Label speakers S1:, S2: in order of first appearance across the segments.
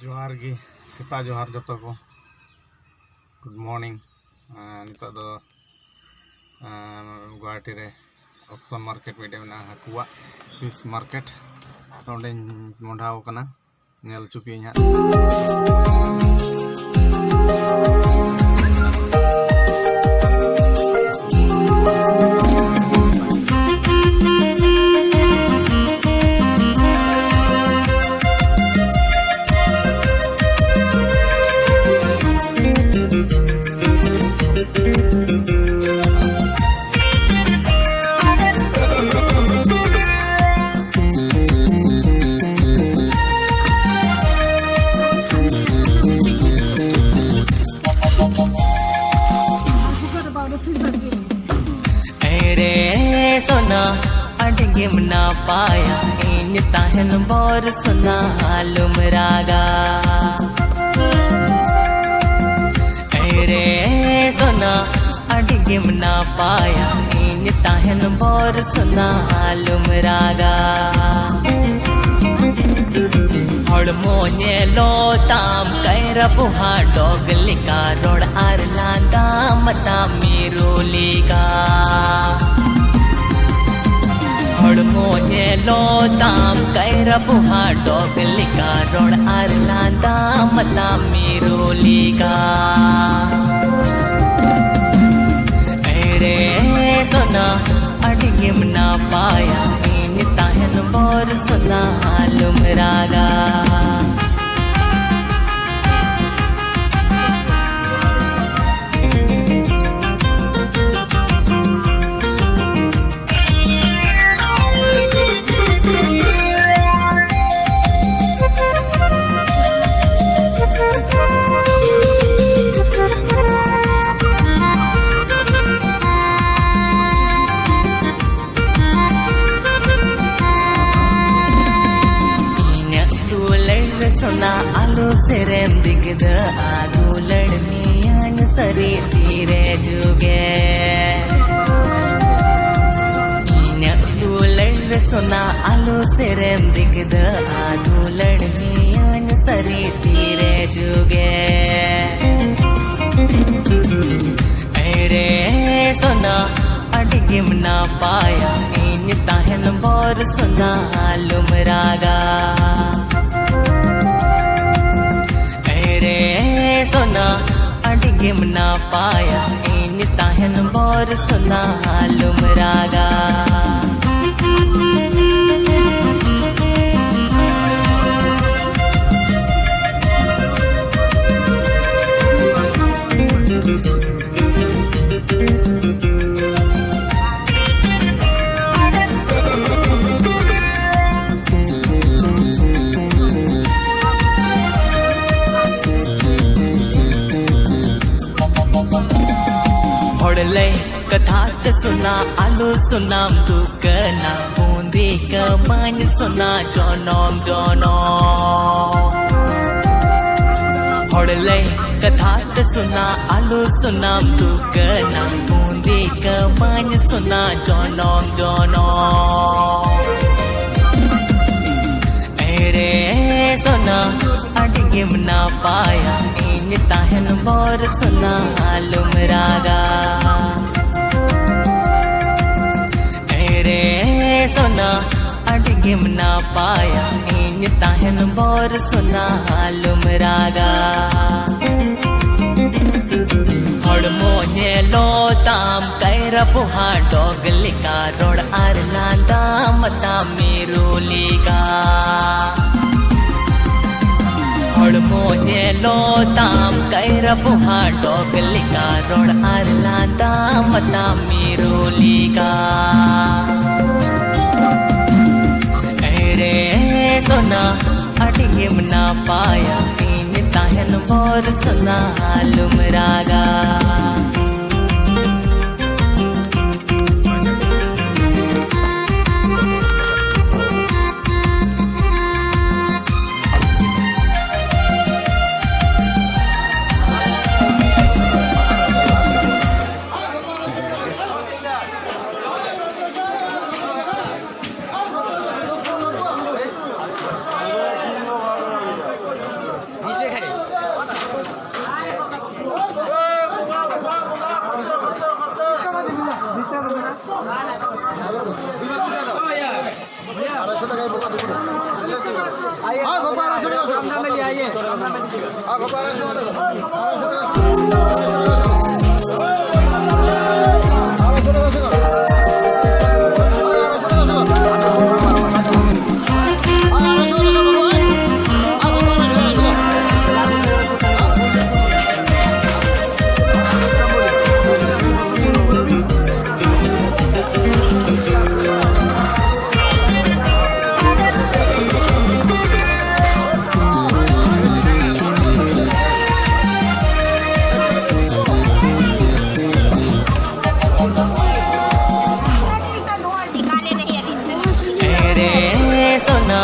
S1: जोहार गी सेता जोहार जतो को गुड मॉर्निंग नितो दो गुवाहाटी रे ऑक्शन मार्केट मिडे में हाकुआ फिश मार्केट तो मोढ़ाव कना नेल चुपी हा
S2: सोना अड़गे मना पाया इन ताहन बोर सुना हालुम रागा रे सोना अड़गे मना पाया इन ताहन बोर सुना हालुम रागा हड़मोने लो ताम कैरा बुहा डोगलिका रोड आरलांदा मता मिरोलिका हड़मोने लो ताम कैरा बुहा डोगलिका रोड आरलांदा मता मिरोलिका रे सोना अड़गे मना पाया इन ताहन बोर सुना हालुम रागा सोना आलू सेरेम दिगद आगू लड़मियान सरी तीरे जुगे लड़ सोना आलू सेरेम दिगद आगू लड़मियान सरी तीरे जुगे रे सोना अड़गे मना पाया इन ताहन बोर सुना हालुम रागा सोना अड़गे मना पाया इन ताहन बोर सुना हालुम रागा कथा सुना आलू सुनाम दुकना बूंदी कमान सुना जोनोम जोनो हड़ले कथा सुना आलू सुनाम दुकना बूंदी कमान सुना जोनोम जोनो रे सोना अड़गे मना पाया इन ताहन बोर सुना हालुम रागा रे सोना अड़गे मना पाया इन ताहन बोर सुना हालुम रागा हड़मोने लो ताम कैरा बुहा डोगलिका रोड आरलांदा मता मिरोलिका हड़मोने लो ताम कैरा बुहा डोगलिका रोड आरलांदा मता मिरोलिका रे सोना अड़गे मना पाया इन ताहन बोर सुना हालुम रागा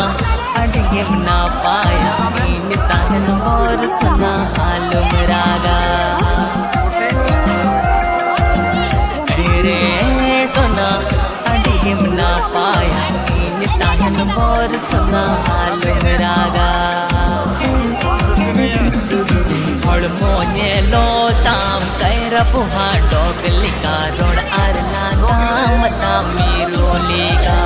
S2: ना पाया ताहन और सुना हालुम रागा रे सोना अड़ियम ना पाया ताहन और सुना हालुम रागा और मोने लो ताम कैर पुहा डोगलिका रोड अरना नाम ता मीरो लेगा